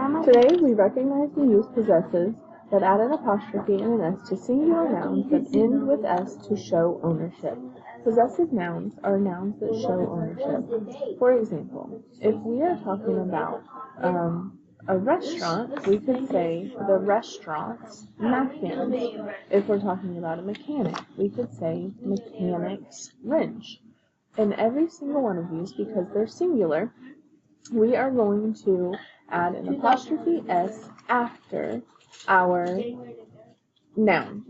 Today, we recognize the use possessives that add an apostrophe and an S to singular nouns that end with S to show ownership. Possessive nouns are nouns that show ownership. For example, if we are talking about a restaurant, we could say the restaurant's napkins. If we're talking about a mechanic, we could say mechanic's wrench. In every single one of these, because they're singular, we are going to add an apostrophe S after our noun,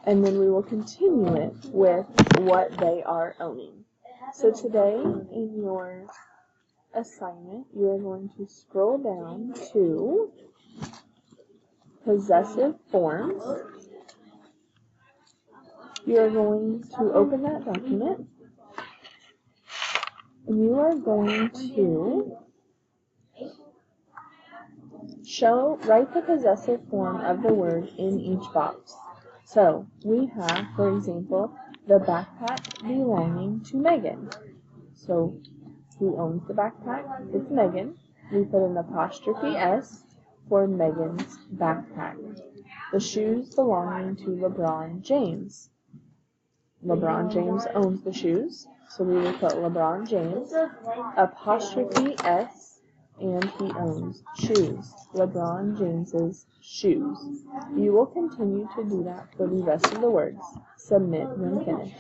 and then we will continue it with what they are owning. So today, in your assignment, you are going to scroll down to possessive forms. You are going to open that document, and you are going to write the possessive form of the word in each box. So, we have, for example, the backpack belonging to Megan. So, who owns the backpack? It's Megan. We put an apostrophe S for Megan's backpack. The shoes belonging to LeBron James. LeBron James owns the shoes, so we will put LeBron James, apostrophe S, and he owns shoes. LeBron James's shoes. You will continue to do that for the rest of the words. Submit when finished.